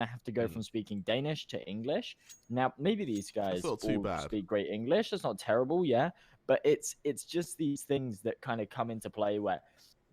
I have to go from speaking Danish to English. Now, maybe these That's guys not too all bad. speak great English. That's not terrible, yeah. But it's just these things that kind of come into play where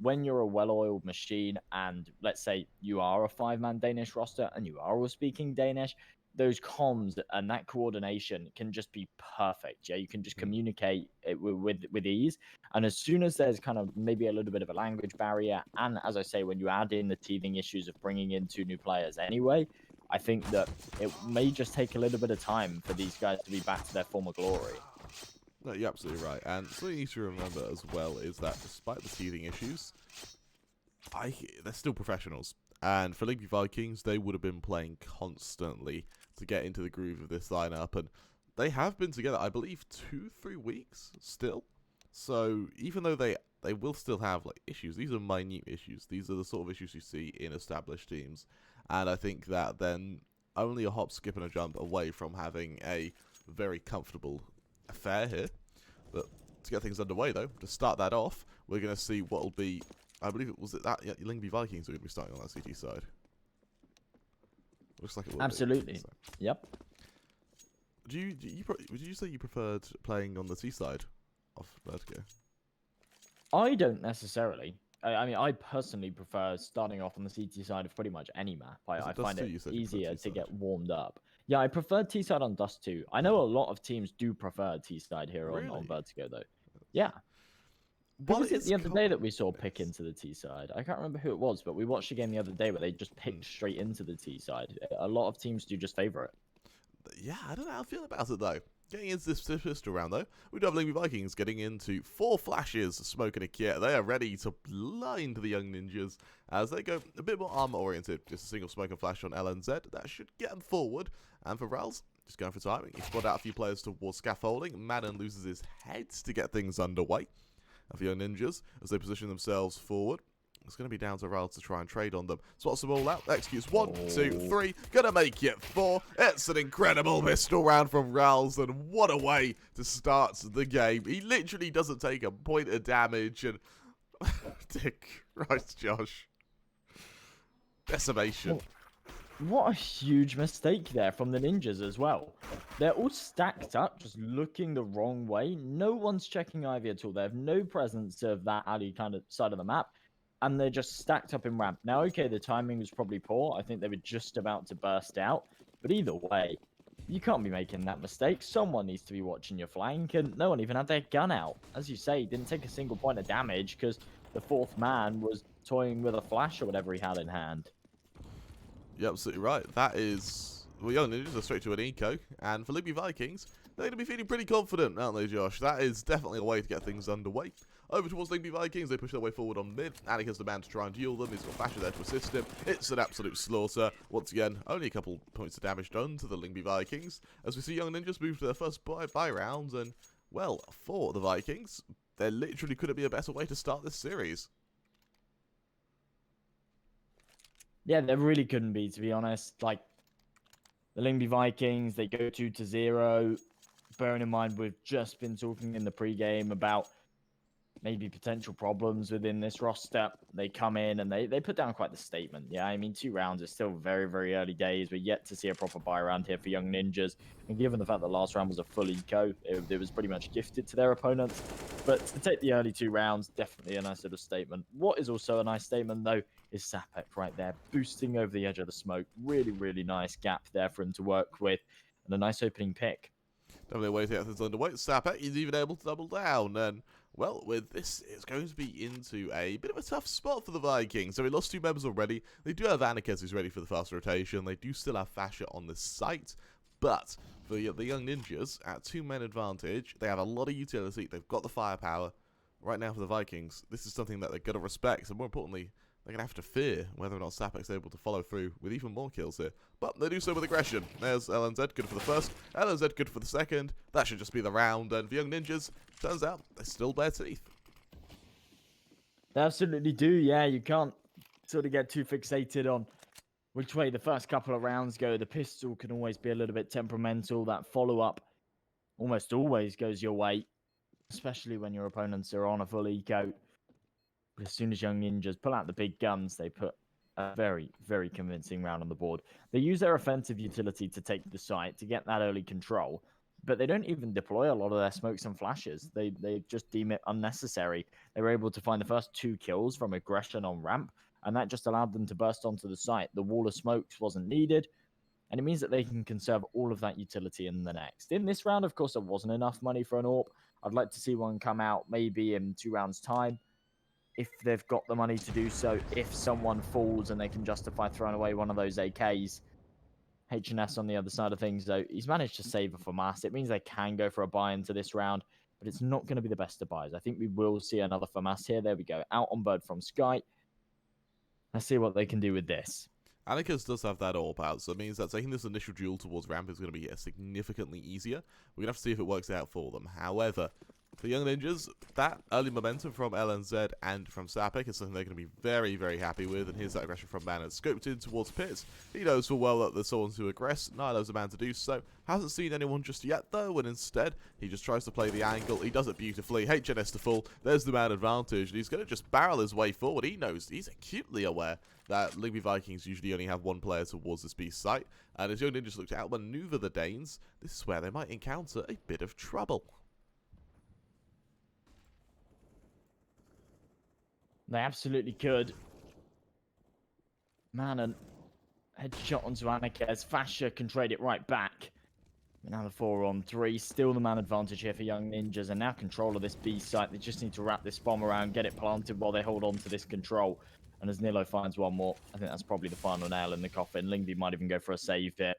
when you're a well-oiled machine and let's say you are a 5-man Danish roster and you are all speaking Danish, those comms and that coordination can just be perfect. Yeah, you can just communicate it with ease. And as soon as there's kind of maybe a little bit of a language barrier, and as I say, when you add in the teething issues of bringing in 2 new players anyway, I think that it may just take a little bit of time for these guys to be back to their former glory. No, you're absolutely right. And something you need to remember as well is that despite the teething issues, they're still professionals. And for Lyngby Vikings, they would have been playing constantly to get into the groove of this lineup. And they have been together, I believe, 2-3 weeks still. So even though they will still have like issues, these are minute issues. These are the sort of issues you see in established teams. And I think that then only a hop, skip, and a jump away from having a very comfortable affair here. But to get things underway, though, to start that off, we're going to see what will be, I believe it was that Lyngby Vikings are going to be starting on that CT side. Looks like it will Absolutely. be. So. Yep. Would you say you preferred playing on the T side of Vertigo? I don't necessarily. I mean, I personally prefer starting off on the CT side of pretty much any map. I find it easier to get warmed up. Yeah, I prefer T side on Dust 2. I know a lot of teams do prefer T side here on Vertigo, though. Yeah. Who was it the other day that we saw pick into the T side? I can't remember who it was, but we watched a game the other day where they just picked straight into the T side. A lot of teams do just favor it. Yeah, I don't know how I feel about it, though. Getting into this first round, though, we do have Lyngby Vikings getting into 4 flashes, smoke and a kit. They are ready to blind the young ninjas as they go a bit more armor-oriented. Just a single smoke and flash on LNZ. That should get them forward. And for Rals, just going for timing. He spotted out a few players towards scaffolding. Madden loses his head to get things underway. And for young ninjas, as they position themselves forward, it's going to be down to Rals to try and trade on them. Spots them all out. Executes 1, 2, 3. Going to make it 4. It's an incredible pistol round from Rals. And what a way to start the game. He literally doesn't take a point of damage. And dear Christ, Josh. Decimation. What a huge mistake there from the ninjas as well. They're all stacked up, just looking the wrong way. No one's checking Ivy at all. They have no presence of that alley kind of side of the map. And they're just stacked up in ramp. Now, okay, the timing was probably poor. I think they were just about to burst out. But either way, you can't be making that mistake. Someone needs to be watching your flank. And no one even had their gun out. As you say, didn't take a single point of damage because the 4th man was toying with a flash or whatever he had in hand. You're absolutely right. That is... Well, young ninjas are straight to an eco. And for Lyngby Vikings, they're going to be feeling pretty confident, aren't they, Josh? That is definitely a way to get things underway. Over towards Lyngby Vikings, they push their way forward on mid. Alec has the man to try and duel them. He's got Fasher there to assist him. It's an absolute slaughter. Once again, only a couple points of damage done to the Lyngby Vikings. As we see young ninjas move to their first buy rounds. And, well, for the Vikings, there literally couldn't be a better way to start this series. Yeah, there really couldn't be, to be honest. Like, the Lyngby Vikings, they go 2-0. Bearing in mind, we've just been talking in the pregame about maybe potential problems within this roster. They come in and they put down quite the statement. Yeah, I mean, 2 rounds is still very, very early days. We're yet to see a proper buy round here for young ninjas. And given the fact that last round was a full eco, it was pretty much gifted to their opponents. But to take the early 2 rounds, definitely a nice little statement. What is also a nice statement, though, is Sapek right there, boosting over the edge of the smoke. Really, really nice gap there for him to work with. And a nice opening pick. Definitely a way to get things underway. Sapek is even able to double down. And, well, with this, it's going to be into a bit of a tough spot for the Vikings. So we lost 2 members already. They do have Anikes who's ready for the fast rotation. They do still have Fasher on the site. But for the young ninjas, at 2-man advantage, they have a lot of utility. They've got the firepower. Right now for the Vikings, this is something that they're going to respect. And more importantly, they're going to have to fear whether or not Sapek's able to follow through with even more kills here. But they do so with aggression. There's LNZ, good for the first. LNZ, good for the second. That should just be the round. And for young ninjas, turns out they still bear teeth. They absolutely do, yeah. You can't sort of get too fixated on which way the first couple of rounds go. The pistol can always be a little bit temperamental. That follow-up almost always goes your way, especially when your opponents are on a full eco. But as soon as young ninjas pull out the big guns, they put a very, very convincing round on the board. They use their offensive utility to take the site to get that early control, but they don't even deploy a lot of their smokes and flashes. They just deem it unnecessary. They were able to find the first 2 kills from aggression on ramp, and that just allowed them to burst onto the site. The wall of smokes wasn't needed, and it means that they can conserve all of that utility in the next. In this round, of course, there wasn't enough money for an AWP. I'd like to see one come out maybe in 2 rounds' time, if they've got the money to do so. If someone falls and they can justify throwing away one of those AKs. HNS on the other side of things, though, he's managed to save a FAMAS. It means they can go for a buy into this round, but it's not going to be the best of buys. I think we will see another FAMAS here. There we go. Out on bird from Sky. Let's see what they can do with this. Anikas does have that AWP out, so it means that taking this initial duel towards ramp is going to be significantly easier. We're going to have to see if it works out for them. However, for Young Ninjas, that early momentum from LNZ and from Sapek is something they're going to be very, very happy with. And here's that aggression from Banner. Scoped in towards Pitts. He knows full well that there's someone to aggress. Nilo's the man to do so. Hasn't seen anyone just yet, though, and instead, he just tries to play the angle. He does it beautifully. HNS to full. There's the man advantage, and he's going to just barrel his way forward. He knows, he's acutely aware that Lyngby Vikings usually only have 1 player towards this beast site. And as Young Ninjas look to outmaneuver the Danes, this is where they might encounter a bit of trouble. They absolutely could. Man, and headshot onto Anikez. Fasher can trade it right back. Now the 4-on-3. Still the man advantage here for Young Ninjas. And now control of this B site. They just need to wrap this bomb around, get it planted while they hold on to this control. And as Nilo finds one more, I think that's probably the final nail in the coffin. Lyngby might even go for a save here.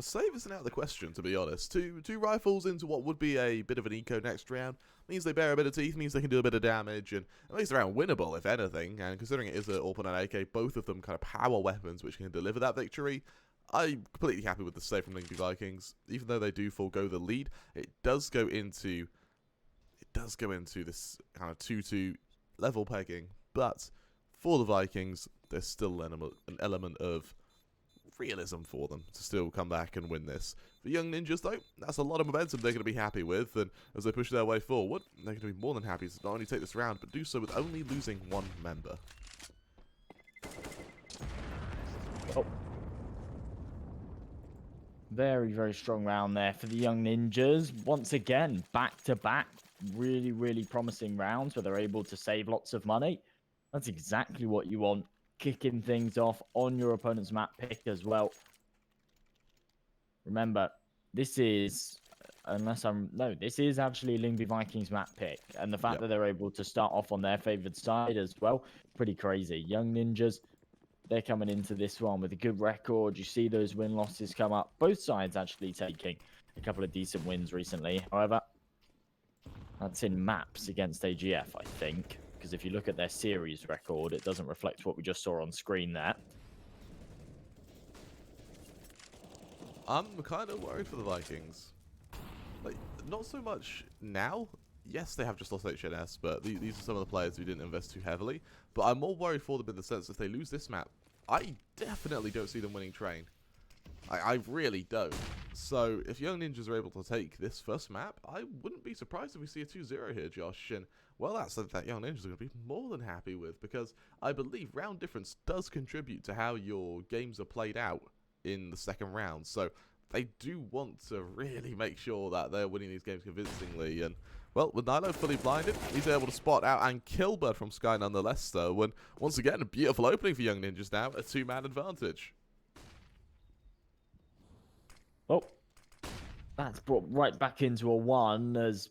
A save isn't out of the question, to be honest. Two rifles into what would be a bit of an eco next round means they bear a bit of teeth, means they can do a bit of damage, and it makes the round winnable, if anything. And considering it is an AWP and an AK, both of them kind of power weapons which can deliver that victory, I'm completely happy with the save from Lyngby Vikings. Even though they do forego the lead, it does go into this kind of 2-2 level pegging. But for the Vikings, there's still an element of realism for them to still come back and win this. For Young Ninjas, though, that's a lot of momentum they're going to be happy with, and as they push their way forward, they're going to be more than happy to not only take this round, but do so with only losing 1 member. Oh. Very, very strong round there for the Young Ninjas. Once again, back-to-back, really, really promising rounds where they're able to save lots of money. That's exactly what you want. Kicking things off on your opponent's map pick as well. Remember, this is, this is actually Lyngby Vikings map pick. And the fact that they're able to start off on their favored side as well, pretty crazy. Young Ninjas, they're coming into this one with a good record. You see those win-losses come up. Both sides actually taking a couple of decent wins recently. However, that's in maps against AGF, I think. Because if you look at their series record, it doesn't reflect what we just saw on screen there. I'm kind of worried for the Vikings. Like, not so much now. Yes, they have just lost HNS, but these are some of the players who didn't invest too heavily. But I'm more worried for them in the sense if they lose this map, I definitely don't see them winning Train. I really don't. So, if Young Ninjas are able to take this first map, I wouldn't be surprised if we see a 2-0 here, Josh. And, well, that's something that Young Ninjas are going to be more than happy with, because I believe round difference does contribute to how your games are played out in the second round. So, they do want to really make sure that they're winning these games convincingly. And, well, with Nilo fully blinded, he's able to spot out and kill Bird from Sky nonetheless, though. And, once again, a beautiful opening for Young Ninjas now, a 2-man advantage. Oh, that's brought right back into a 1 as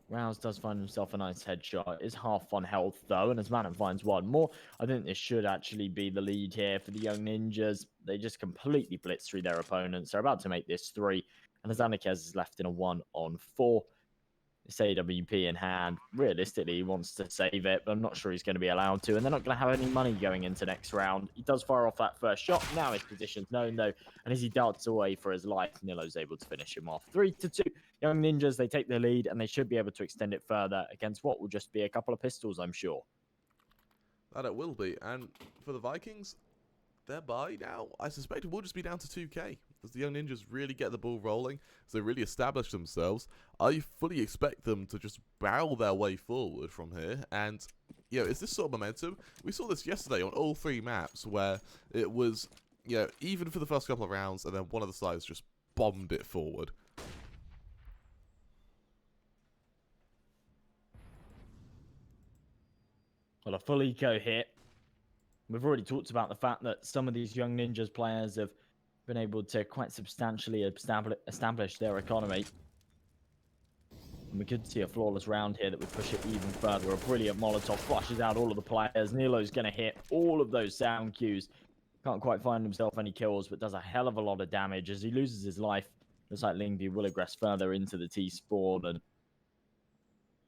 Rouse does find himself a nice headshot. It's half on health, though, and as Manon finds 1 more, I think this should actually be the lead here for the Young Ninjas. They just completely blitz through their opponents. They're about to make this 3, and as Anikez is left in a 1-on-4. It's AWP in hand. Realistically, he wants to save it, but I'm not sure he's going to be allowed to. And they're not going to have any money going into next round. He does fire off that first shot. Now his position's known, though. And as he darts away for his life, Nilo's able to finish him off. 3-2. Young Ninjas, they take the lead, and they should be able to extend it further against what will just be a couple of pistols, I'm sure. That it will be. And for the Vikings, their buy now, I suspect it will just be down to 2k. As the Young Ninjas really get the ball rolling, as they really establish themselves, I fully expect them to just barrel their way forward from here. And you know, is this sort of momentum? We saw this yesterday on all 3 maps where it was, you know, even for the first couple of rounds, and then one of the sides just bombed it forward. Well, a full eco hit. We've already talked about the fact that some of these young Ninjas players have been able to quite substantially establish their economy. And we could see a flawless round here that would push it even further. A brilliant Molotov flushes out all of the players. Nilo's going to hit all of those sound cues. Can't quite find himself any kills, but does a hell of a lot of damage as he loses his life. Looks like Lyngby will aggress further into the T-spawn. And,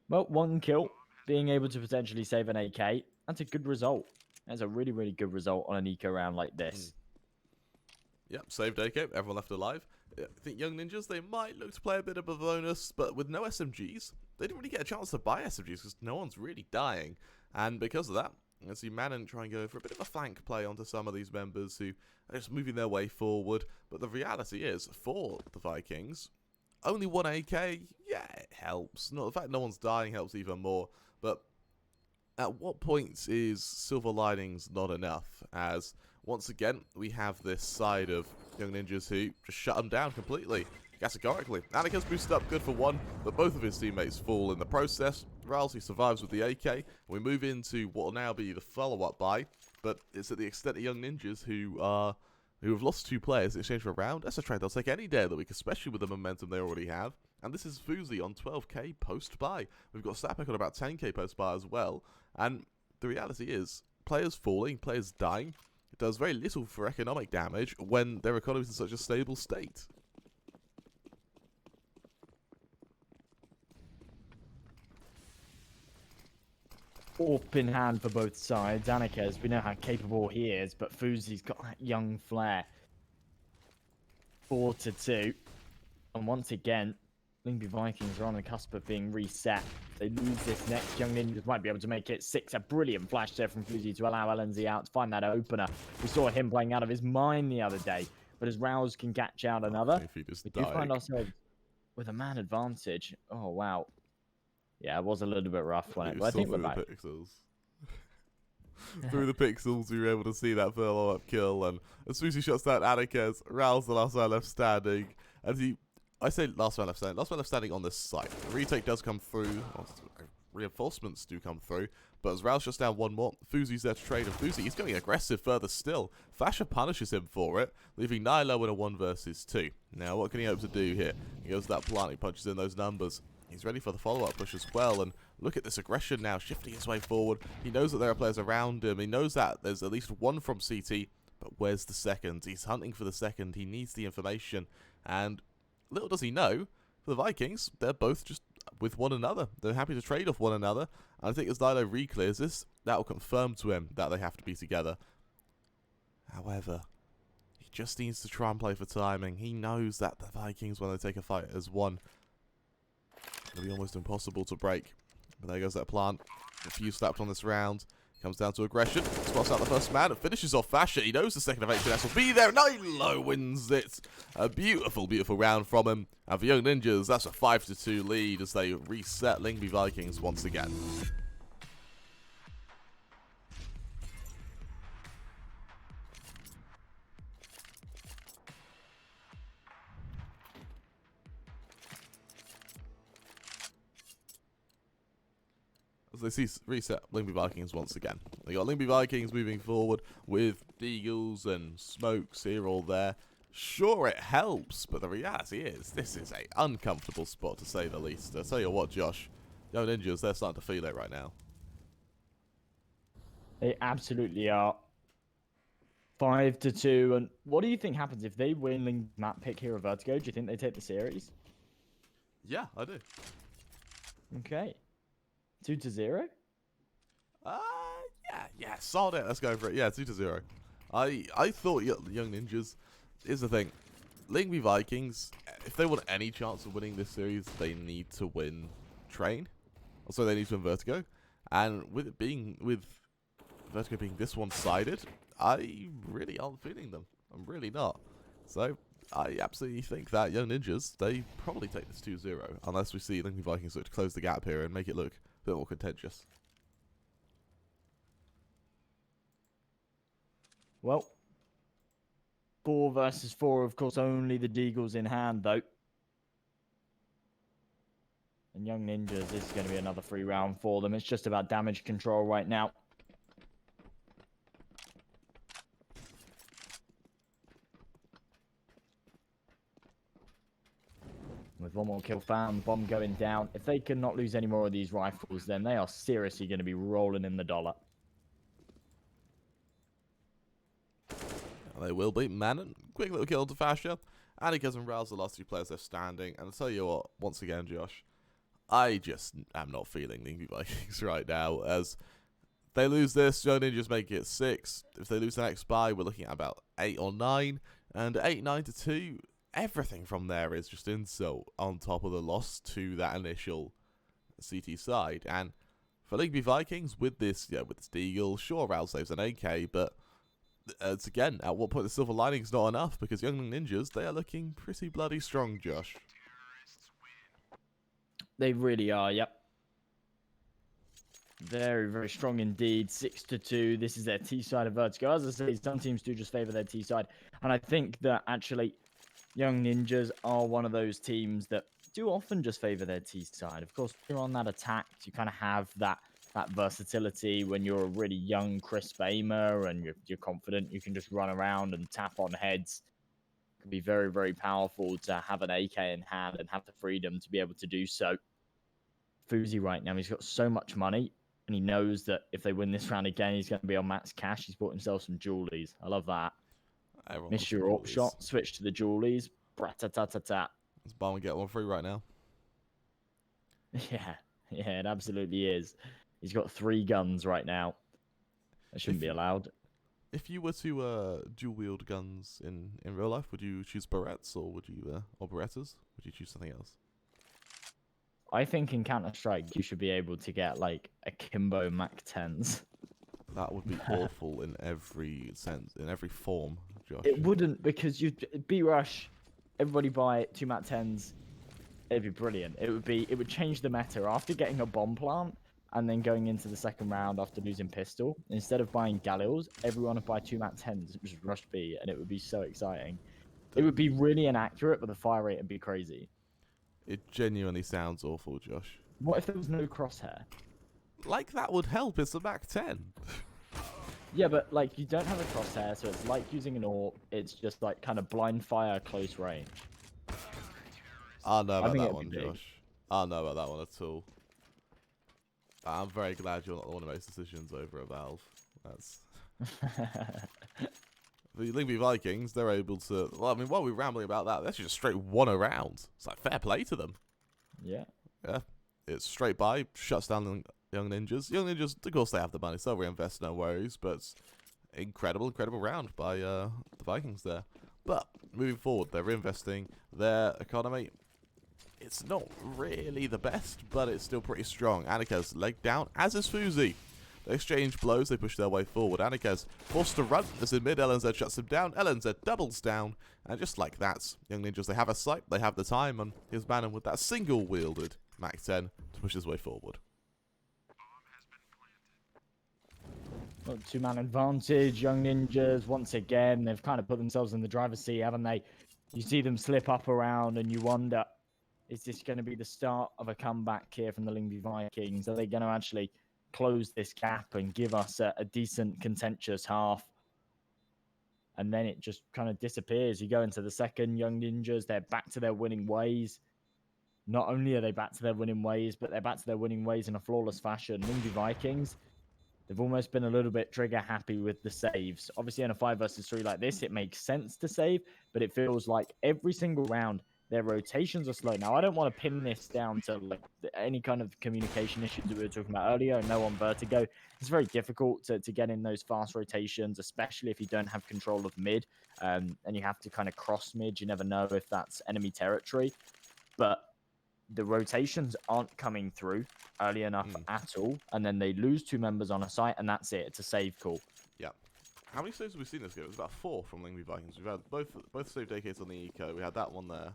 well, 1 kill, being able to potentially save an AK. That's a good result. That's a really, really good result on an eco round like this. Yep, saved AK, everyone left alive. I think Young Ninjas, they might look to play a bit of a bonus, but with no SMGs, they didn't really get a chance to buy SMGs because no one's really dying. And because of that, you see Manon try and go for a bit of a flank play onto some of these members who are just moving their way forward. But the reality is, for the Vikings, only 1 AK, yeah, it helps. The fact no one's dying helps even more. But at what point is silver linings not enough? As once again, we have this side of Young Ninjas who just shut them down completely, categorically. Annika's boosted up good for 1, but both of his teammates fall in the process. Ralsei survives with the AK. We move into what will now be the follow-up buy, but it's at the extent of Young Ninjas who have lost 2 players in exchange for a round. That's a trade they'll take any day of the week, especially with the momentum they already have. And this is Fuzi on 12k post-buy. We've got Sapek on about 10k post-buy as well. And the reality is, players falling, players dying, it does very little for economic damage when their economy is in such a stable state. Up in hand for both sides. Annikez, we know how capable he is, but Fuzi's got that young flair. 4-2. And once again, Lyngby Vikings are on the cusp of being reset. If they lose this next, Young Ninjas might be able to make it 6. A brilliant flash there from Fuzi to allow LNZ out to find that opener. We saw him playing out of his mind the other day, but as Rouse can catch out another, we do find ourselves with a man advantage. Oh, wow. Yeah, it was a little bit rough when it. I think we're back. Pixels. Through the pixels, we were able to see that follow-up kill, and as soon as he shuts down Annika's, Raul's the last man left standing, and I say last man left standing on this site. The retake does come through, reinforcements do come through, but as Raul shuts down 1 more, Fuzi's there to trade, and Fuzi, he's going aggressive further still. Fasher punishes him for it, leaving Nilo in a 1 versus 2. Now, what can he hope to do here? He goes to that plant, he punches in those numbers. He's ready for the follow-up push as well, and look at this aggression now, shifting his way forward. He knows that there are players around him. He knows that there's at least 1 from CT, but where's the second? He's hunting for the second. He needs the information, and little does he know, for the Vikings, they're both just with one another. They're happy to trade off one another, and I think as Nilo re-clears this, that will confirm to him that they have to be together. However, he just needs to try and play for timing. He knows that the Vikings, when they take a fight as one, it'll be almost impossible to break. But there goes that plant. A few slapped on this round. Comes down to aggression. Spots out the first man. It finishes off Fasher. He knows the second of HNS will be there. Nilo wins it. A beautiful, beautiful round from him. And for Young Ninjas, that's a 5-2 lead as they reset Lyngby Vikings once again. As they see reset Lyngby Vikings once again. They got Lyngby Vikings moving forward with Deagles and Smokes here all there. Sure, it helps, but the reality is this is a uncomfortable spot to say the least. I'll tell you what, Josh, Young Ninjas, they're starting to feel it right now. They absolutely are. 5-2, and what do you think happens if they win Lyngby map pick here at Vertigo? Do you think they take the series? Yeah, I do. Okay. 2-0? Yeah, solid it. Let's go for it. Yeah, 2-0. I thought Young Ninjas is the thing. Lyngby Vikings, if they want any chance of winning this series, they need to win Train. Also, they need to win Vertigo. And with Vertigo being this one-sided, I really aren't feeling them. I'm really not. So, I absolutely think that Young Ninjas, they probably take this 2-0, unless we see Lyngby Vikings look to close the gap here and make it look a bit more contentious. Well, 4 versus 4, of course, only the Deagles in hand, though. And Young Ninjas, this is going to be another free round for them. It's just about damage control right now. With one more kill found, bomb going down. If they cannot lose any more of these rifles, then they are seriously going to be rolling in the dollar. They will be. Manon, quick little kill to Fascia. Annika and Rouse, the last 2 players left standing. And I'll tell you what, once again, Josh, I just am not feeling Lyngby Vikings right now. As they lose this, Young Ninjas make it 6. If they lose the next bye, we're looking at about 8 or 9. And 8-9 to 2, everything from there is just insult on top of the loss to that initial CT side. And for Lyngby Vikings, with this, with this Deagle, sure, Rouse saves an AK, but it's again, at what point the silver lining's not enough, because Young Ninjas, they are looking pretty bloody strong, Josh. They really are, yep. Very, very strong indeed. 6-2. This is their T side of Vertigo. As I say, some teams do just favor their T side. And I think that actually Young Ninjas are one of those teams that do often just favor their T side. Of course, when you're on that attack, you kind of have that versatility. When you're a really young, crisp aimer and you're confident, you can just run around and tap on heads. It can be very, very powerful to have an AK in hand and have the freedom to be able to do so. Fuzi right now, he's got so much money, and he knows that if they win this round again, he's going to be on max cash. He's bought himself some jewelies. I love that. Miss your AWP shot, switch to the jewelies. Brat-ta-ta-ta-ta. Let's buy and get one free right now. Yeah, it absolutely is. He's got 3 guns right now. That shouldn't be allowed. If you were to dual wield guns in real life, would you choose barrettes or would you or berettas? Would you choose something else? I think in Counter-Strike you should be able to get like akimbo Mac 10s. That would be awful in every sense, in every form, Josh. It wouldn't, because you'd B-Rush, everybody buy 2 Mac 10s. It'd be brilliant. It would change the meta after getting a bomb plant and then going into the second round after losing pistol. Instead of buying Galils, everyone would buy 2 Mac 10s and just rush B, and it would be so exciting. It would be really inaccurate, but the fire rate would be crazy. It genuinely sounds awful, Josh. What if there was no crosshair? Like, that would help. It's a Mac 10. Yeah, but like you don't have a crosshair, so it's like using an AWP. It's just like kind of blind fire close range. I know about that one, Josh. I know about that one at all. I'm very glad you're not the one who makes decisions over at Valve. That's the Lyngby Vikings. They're able to. Well, I mean, while we're rambling about that, they actually just straight won a round. It's like fair play to them. Yeah. Yeah. It's straight by, shuts down Young Ninjas. Young Ninjas, of course, they have the money, so they'll reinvest, no worries. But incredible round by the Vikings there. But moving forward, they're reinvesting their economy. It's not really the best, but it's still pretty strong. Annika's leg down, as is Fuzi. They exchange blows, they push their way forward. Annika's forced to run as in mid, LNZ shuts him down. LNZ doubles down, and just like that, Young Ninjas, they have a sight, they have the time, and here's Manon with that single-wielded Mac 10 to push his way forward. Well, 2-man advantage, Young Ninjas, once again, they've kind of put themselves in the driver's seat, haven't they? You see them slip up around, and you wonder, is this going to be the start of a comeback here from the Lyngby Vikings? Are they going to actually close this gap and give us a decent contentious half? And then it just kind of disappears. You go into the second, Young Ninjas, they're back to their winning ways. Not only are they back to their winning ways, but they're back to their winning ways in a flawless fashion. Lyngby Vikings, they've almost been a little bit trigger happy with the saves. Obviously, in a 5 versus 3 like this, it makes sense to save, but it feels like every single round, their rotations are slow. Now, I don't want to pin this down to like any kind of communication issues that we were talking about earlier. No on Vertigo. It's very difficult to get in those fast rotations, especially if you don't have control of mid, and you have to kind of cross mid. You never know if that's enemy territory. But the rotations aren't coming through early enough at all, and then they lose 2 members on a site, and that's it. It's a save call. Yeah. How many saves have we seen this game? It was about 4 from Lyngby Vikings. We've had both save decades on the eco. We had that one there.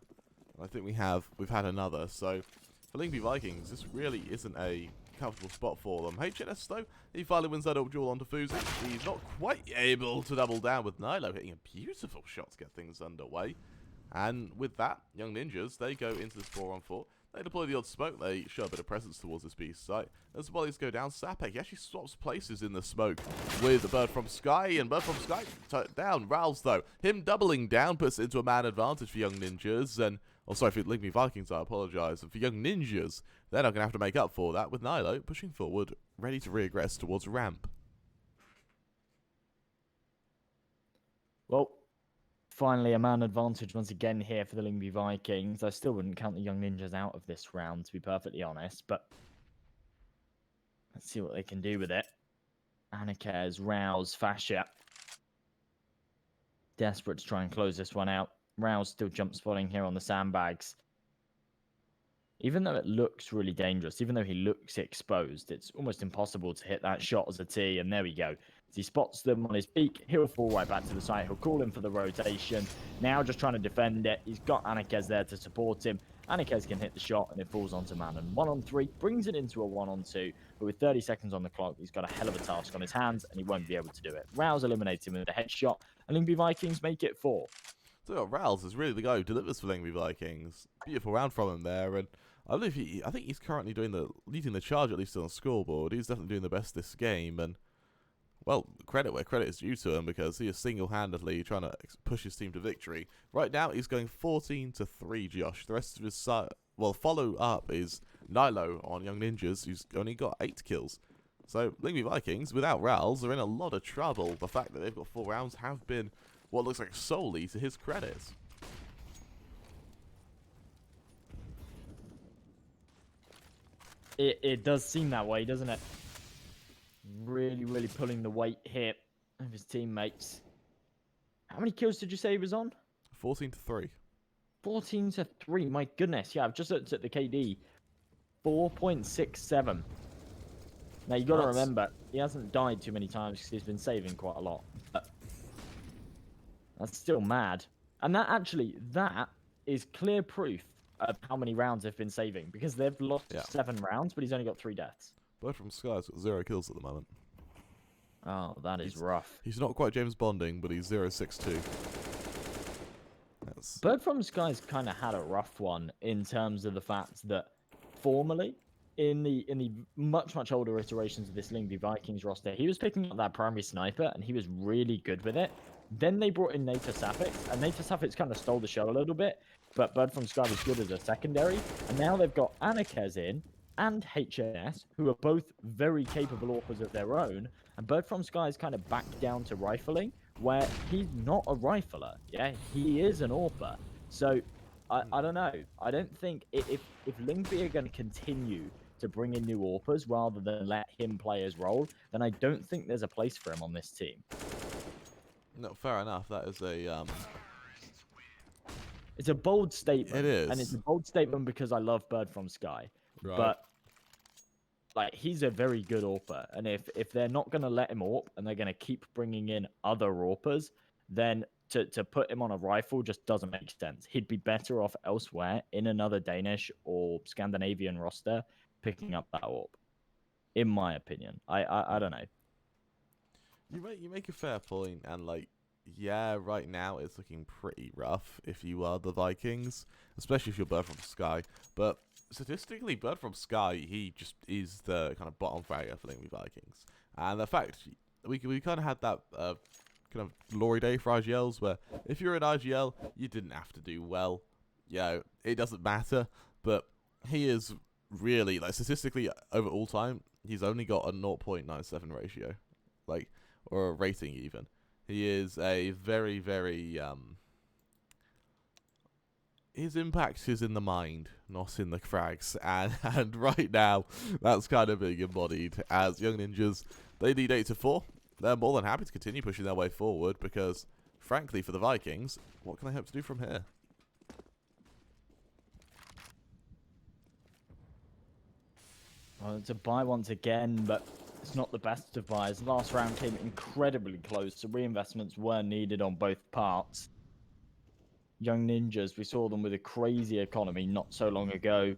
I think we've had another. So for Lyngby Vikings, this really isn't a comfortable spot for them. HNS, though, he finally wins that up duel onto Fuzi. He's not quite able to double down with Nilo, hitting a beautiful shot to get things underway. And with that, Young Ninjas, they go into this 4-on-4. They deploy the odd smoke, they show a bit of presence towards this B site. As the volleys go down, Sapek, he actually swaps places in the smoke with Bird from Sky, and Bird from Sky down. Rals, though, him doubling down puts it into a man advantage for Young Ninjas, and, oh sorry, for Lyngby Vikings, I apologise. And for Young Ninjas, they're not going to have to make up for that, with Nilo pushing forward, ready to regress towards ramp. Well, finally, a man advantage once again here for the Lyngby Vikings. I still wouldn't count the Young Ninjas out of this round, to be perfectly honest, but let's see what they can do with it. Anikez, Rouse, Fascia. Desperate to try and close this one out. Rouse still jump spotting here on the sandbags. Even though it looks really dangerous, even though he looks exposed, it's almost impossible to hit that shot as a T, and there we go. As he spots them on his peak, he'll fall right back to the site. He'll call him for the rotation. Now just trying to defend it. He's got Anikez there to support him. Anikez can hit the shot, and it falls onto man. And 1-on-3 brings it into a 1-on-2. But with 30 seconds on the clock, he's got a hell of a task on his hands, and he won't be able to do it. Rouse eliminates him with a headshot, and Lyngby Vikings make it 4. So Rouse is really the guy who delivers for Lyngby Vikings. Beautiful round from him there, and I think he's currently leading the charge, at least on the scoreboard. He's definitely doing the best this game, and well, credit where credit is due to him, because he is single-handedly trying to push his team to victory. Right now, he's going 14-3, Josh. The rest of his follow-up is Nilo on Young Ninjas, who's only got 8 kills. So, Lyngby Vikings, without Rals, are in a lot of trouble. The fact that they've got 4 rounds have been what looks like solely to his credit. It does seem that way, doesn't it? Really, really pulling the weight here of his teammates. How many kills did you say he was on? 14-3. 14-3. My goodness. Yeah, I've just looked at the KD. 4.67. Now, you got to remember, he hasn't died too many times because he's been saving quite a lot. But that's still mad. And that is clear proof of how many rounds they've been saving, because they've lost 7 rounds, but he's only got 3 deaths. Bird from Sky's got 0 kills at the moment. Oh, that is rough. He's not quite James Bonding, but he's 0-6-2. Bird from Sky's kind of had a rough one in terms of the fact that formerly, in the much older iterations of this Lyngby Vikings roster, he was picking up that primary sniper, and he was really good with it. Then they brought in Nato Safix, and Nato Safix kind of stole the show a little bit, but Bird from Sky was good as a secondary, and now they've got Anikez in, and HNS, who are both very capable AWPers of their own, and Bird from Sky is kind of back down to rifling, where he's not a rifler, yeah? He is an AWPer. So, I don't know. I don't think, if Lyngby are going to continue to bring in new AWPers rather than let him play his role, then I don't think there's a place for him on this team. No, fair enough. That is a... It's a bold statement. It is. And it's a bold statement because I love Bird from Sky. Right. But, like, he's a very good AWPer. And if they're not going to let him AWP and they're going to keep bringing in other AWPers, then to put him on a rifle just doesn't make sense. He'd be better off elsewhere in another Danish or Scandinavian roster picking up that AWP, in my opinion. I don't know. You make a fair point, and like, yeah, right now it's looking pretty rough if you are the Vikings, especially if you're Bird from Sky. But statistically, Bird from Sky, he just is the kind of bottom fragger for Lyngby Vikings. And the fact we kind of had that kind of glory day for IGLs, where if you're in IGL, you didn't have to do well. It doesn't matter. But he is really, like, statistically over all time, he's only got a 0.97 ratio, like, or a rating even. He is a very, very, his impact is in the mind, not in the frags, and right now, that's kind of being embodied as Young Ninjas. They lead 8-4. They're more than happy to continue pushing their way forward, because, frankly, for the Vikings, what can they hope to do from here? Well, it's a buy once again, but it's not the best of buys. Last round came incredibly close, so reinvestments were needed on both parts. Young Ninjas, we saw them with a crazy economy not so long ago.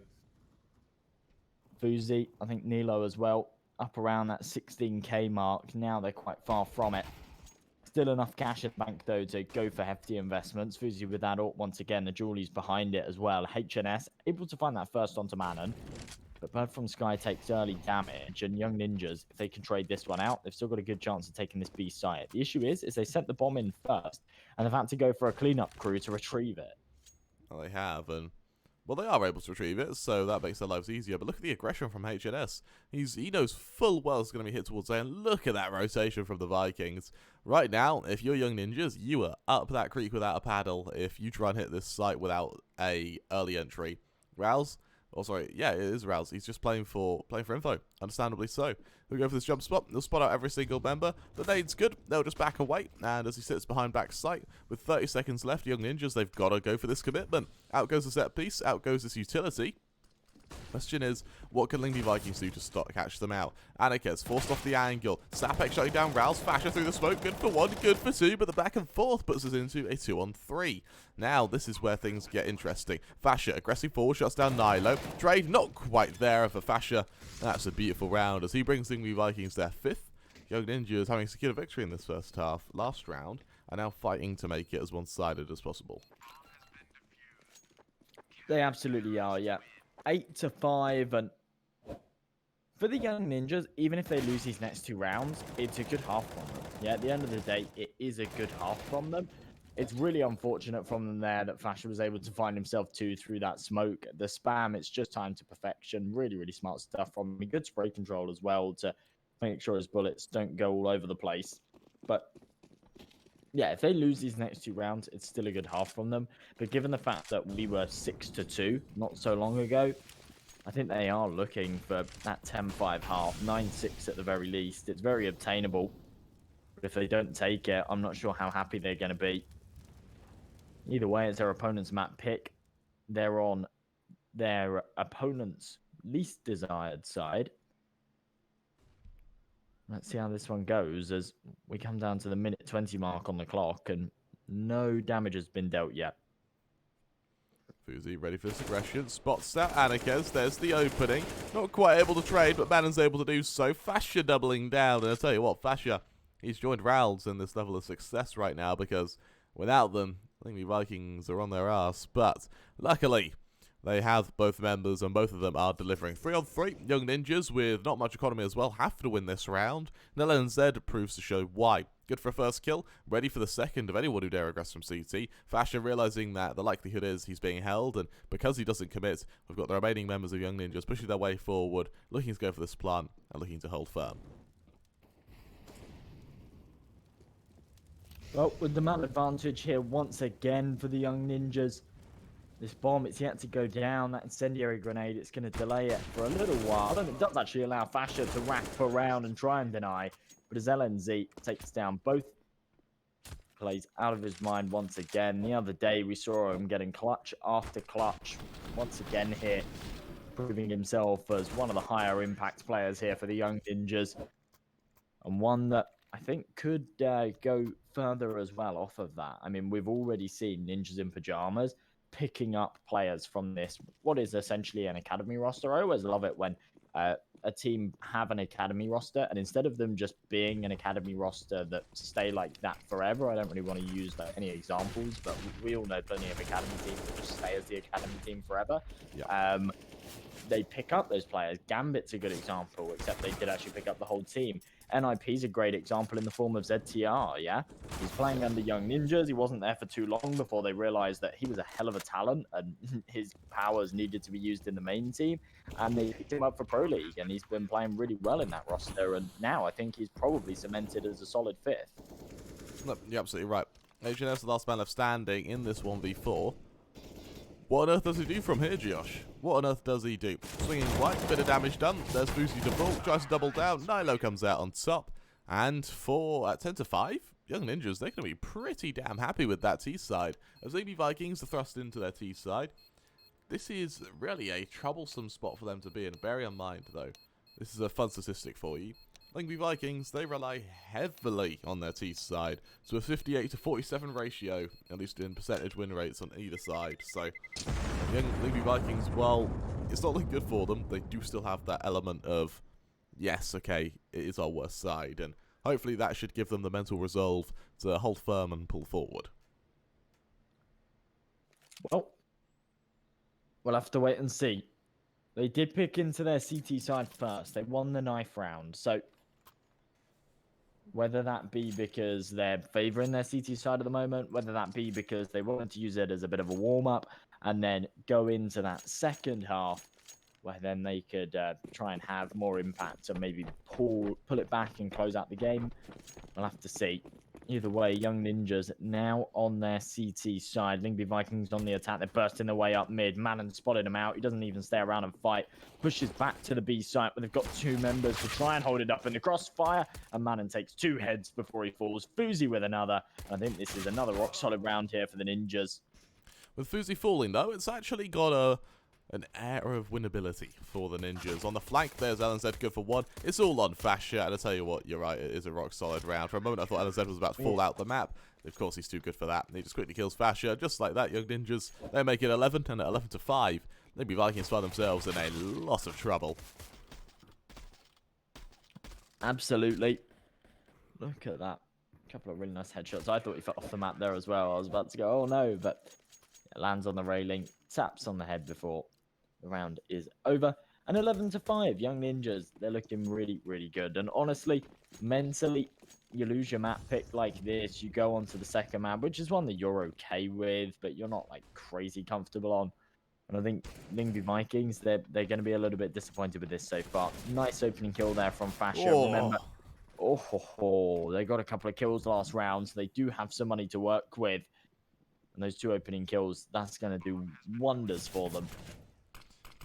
Fuzi, I think Nilo as well, up around that 16k mark. Now they're quite far from it. Still enough cash in the bank, though, to go for hefty investments. Fuzi with that ult once again. The Julie's behind it as well. HNS able to find that first onto Manon. But Bird from Sky takes early damage. And Young Ninjas, if they can trade this one out, they've still got a good chance of taking this B site. The issue is they sent the bomb in first. And they've had to go for a cleanup crew to retrieve it. Well, they have, and well, they are able to retrieve it, so that makes their lives easier. But look at the aggression from HNS. He knows full well it's going to be hit towards A, and look at that rotation from the Vikings. Right now, if you're Young Ninjas, you are up that creek without a paddle if you try and hit this site without a early entry. Rouse? Oh, sorry. Yeah, it is Rouse. He's just playing for info. Understandably so. He'll go for this jump spot. He'll spot out every single member. The nade's good. They'll just back away. And as he sits behind back sight, with 30 seconds left, Young Ninjas, they've got to go for this commitment. Out goes the set piece. Out goes this utility. Question is, what can Lyngby Vikings do to catch them out? Anikes forced off the angle. Sapek shutting down Rouse. Fasher through the smoke. Good for one, good for two, but the back and forth puts us into a 2-on-3. Now, this is where things get interesting. Fasher, aggressive forward, shuts down Nilo. Trade, not quite there for Fasher. That's a beautiful round as he brings Lyngby Vikings their 5th. Young Ninjas having secured a victory in this first half, last round, are now fighting to make it as one-sided as possible. They absolutely are, yeah. 8-5, and for the Young Ninjas, even if they lose these next 2 rounds, it's a good half from them. Yeah, at the end of the day, it is a good half from them. It's really unfortunate from them there that Fasher was able to find himself 2 through that smoke. The spam, it's just time to perfection. Really, really smart stuff from him. Good spray control as well to make sure his bullets don't go all over the place. But yeah, if they lose these next 2 rounds, it's still a good half from them. But given the fact that we were 6-2 not so long ago, I think they are looking for that 10-5 half, 9-6 at the very least. It's very obtainable. But if they don't take it, I'm not sure how happy they're going to be. Either way, it's their opponent's map pick. They're on their opponent's least desired side. Let's see how this one goes as we come down to the minute 20 mark on the clock and no damage has been dealt yet. Fuzi ready for this aggression. Spots that Anikes. There's the opening. Not quite able to trade, but Manon's able to do so. Fasher doubling down. And I'll tell you what, Fasher, he's joined Rowls in this level of success right now because without them, I think the Vikings are on their ass. But luckily, they have both members, and both of them are delivering. 3-on-3, Young Ninjas, with not much economy as well, have to win this round. NLNZ proves to show why. Good for a first kill, ready for the second of anyone who dare aggress from CT. Fasher realizing that the likelihood is he's being held, and because he doesn't commit, we've got the remaining members of Young Ninjas pushing their way forward, looking to go for this plant, and looking to hold firm. Well, with the map advantage here once again for the Young Ninjas. This bomb, it's yet to go down. That incendiary grenade, it's going to delay it for a little while. And it does actually allow Fasher to rack around and try and deny. But as LNZ takes down both plays out of his mind once again. The other day, we saw him getting clutch after clutch. Once again here, proving himself as one of the higher impact players here for the Young Ninjas. And one that I think could go further as well off of that. I mean, we've already seen Ninjas in Pajamas picking up players from this, what is essentially an academy roster. I always love it when a team have an academy roster, and instead of them just being an academy roster that stay like that forever, I don't really want to use like any examples, but we all know plenty of academy teams that just stay as the academy team forever. Yeah. They pick up those players. Gambit's a good example, except they did actually pick up the whole team. NIP's a great example in the form of ZTR, yeah? He's playing under Young Ninjas. He wasn't there for too long before they realized that he was a hell of a talent and his powers needed to be used in the main team. And they picked him up for Pro League, and he's been playing really well in that roster. And now I think he's probably cemented as a solid 5th. No, you're absolutely right. HNS, the last man left standing in this 1v4. What on earth does he do from here, Josh? What on earth does he do? Swinging white, bit of damage done. There's Fuzi to vault, tries to double down. Nilo comes out on top. And for 10-5, Young Ninjas, they're going to be pretty damn happy with that T side. As Lyngby Vikings are thrust into their T side, this is really a troublesome spot for them to be in. Bear in mind, though, this is a fun statistic for you. Lyngby Vikings, they rely heavily on their T side. So a 58-47 ratio, at least in percentage win rates on either side. So, young Lyngby Vikings, well, it's not looking good for them. They do still have that element of, yes, okay, it is our worst side, and hopefully that should give them the mental resolve to hold firm and pull forward. Well, we'll have to wait and see. They did pick into their CT side first. They won the knife round. So whether that be because they're favoring their CT side at the moment, whether that be because they wanted to use it as a bit of a warm-up and then go into that second half where then they could try and have more impact and maybe pull it back and close out the game. We'll have to see. Either way, Young Ninjas now on their CT side. Lyngby Vikings on the attack. They're bursting their way up mid. Manon spotted him out. He doesn't even stay around and fight. Pushes back to the B site, but they've got two members to try and hold it up in the crossfire. And Manon takes 2 heads before he falls. Fuzi with another. I think this is another rock-solid round here for the Ninjas. With Fuzi falling, though, it's actually got an air of winnability for the Ninjas. On the flank, there's LNZ good for 1. It's all on Fascia, and I tell you what, you're right, it is a rock-solid round. For a moment, I thought LNZ was about to fall out the map. Of course, he's too good for that. He just quickly kills Fascia. Just like that, Young Ninjas, they make it 11, and at 11-5, maybe Vikings find themselves in a lot of trouble. Absolutely. Look at that. A couple of really nice headshots. I thought he fell off the map there as well. I was about to go, oh no, but it lands on the railing, taps on the head before the round is over. And 11-5, Young Ninjas, they're looking really, really good. And honestly, mentally, you lose your map pick like this, you go on to the second map, which is one that you're okay with, but you're not like crazy comfortable on. And I think Lyngby Vikings, they're going to be a little bit disappointed with this so far. Nice opening kill there from Fascia. Oh. Remember, they got a couple of kills last round, so they do have some money to work with. And those 2 opening kills, that's going to do wonders for them.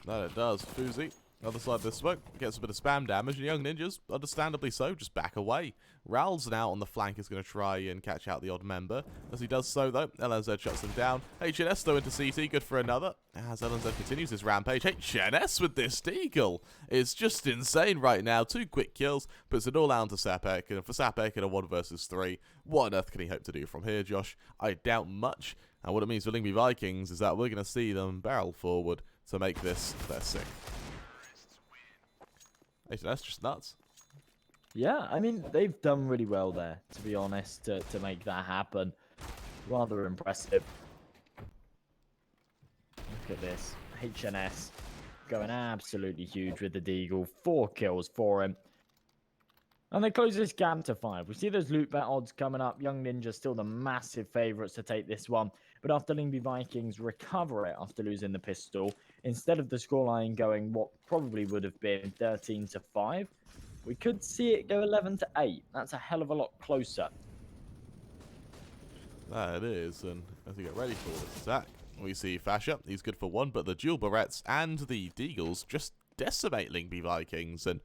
That it does. Fuzi, other side of the smoke, gets a bit of spam damage, and Young Ninjas, understandably so, just back away. Ral's now on the flank is going to try and catch out the odd member. As he does so, though, LNZ shuts them down. HNS, though, into CT, good for another. As LNZ continues his rampage, HNS with this deagle is just insane right now. 2 quick kills, puts it all down to Sapek, and for Sapek in a 1 versus 3, what on earth can he hope to do from here, Josh? I doubt much. And what it means for Lyngby Vikings is that we're going to see them barrel forward to make this their 6th. That's just nuts. Yeah, I mean, they've done really well there, to be honest, to make that happen. Rather impressive. Look at this. HNS going absolutely huge with the deagle. 4 kills for him. And they close this gap to 5. We see those LOOT.BET odds coming up. Young Ninja still the massive favourites to take this one. But after Lyngby Vikings recover it after losing the pistol, instead of the scoreline going what probably would have been 13-5, we could see it go 11-8. That's a hell of a lot closer. That it is, and as we get ready for this attack, we see Fascia. He's good for 1, but the dual barrettes and the deagles just decimate Lyngby Vikings, and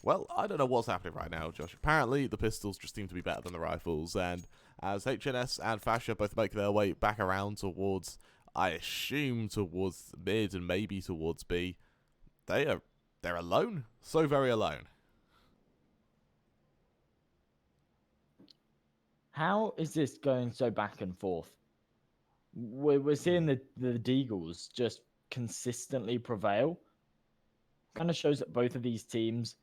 well, I don't know what's happening right now, Josh. Apparently, the pistols just seem to be better than the rifles, and as HNS and Fascia both make their way back around towards, I assume, towards mid and maybe towards B, they're alone. So very alone. How is this going so back and forth? We're seeing the deagles just consistently prevail. Kind of shows that both of these teams,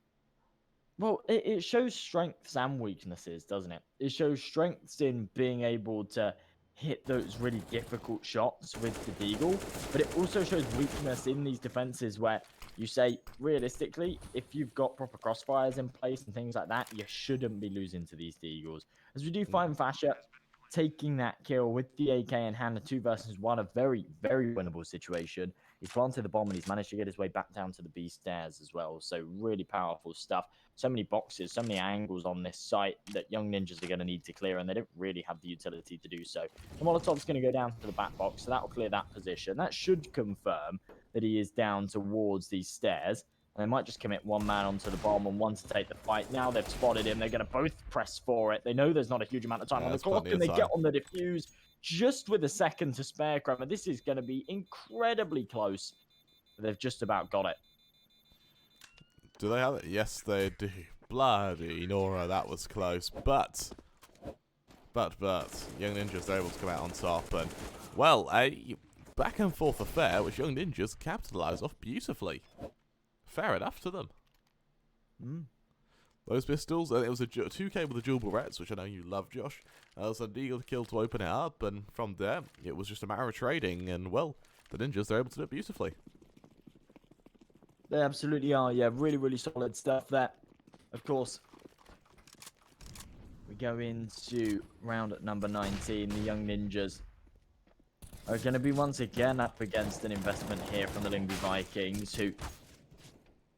well, it shows strengths and weaknesses, doesn't it? It shows strengths in being able to hit those really difficult shots with the deagle, but it also shows weakness in these defenses where you say, realistically, if you've got proper crossfires in place and things like that, you shouldn't be losing to these deagles. As we do find Fascia taking that kill with the AK in hand, a 2 versus 1, a very, very winnable situation. He's planted the bomb and he's managed to get his way back down to the B stairs as well. So really powerful stuff. So many boxes, so many angles on this site that Young Ninjas are going to need to clear, and they don't really have the utility to do so. The Molotov's going to go down to the back box, so that will clear that position. That should confirm that he is down towards these stairs. And they might just commit 1 man onto the bomb and 1 to take the fight. Now they've spotted him. They're going to both press for it. They know there's not a huge amount of time on the clock, and they get on the defuse just with a second to spare, Kramer. This is going to be incredibly close. They've just about got it. Do they have it? Yes, they do. Bloody Nora, that was close. But, Young Ninjas are able to come out on top. And, well, back and forth affair, which Young Ninjas capitalise off beautifully. Fair enough to them. Those pistols, it was a 2K with the dual barrettes, which I know you love, Josh. It was a deal kill to open it up, and from there, it was just a matter of trading, and, well, the Ninjas are able to do it beautifully. They absolutely are, yeah. Really, really solid stuff there. Of course, we go into round at number 19. The Young Ninjas are going to be once again up against an investment here from the Lyngby Vikings, who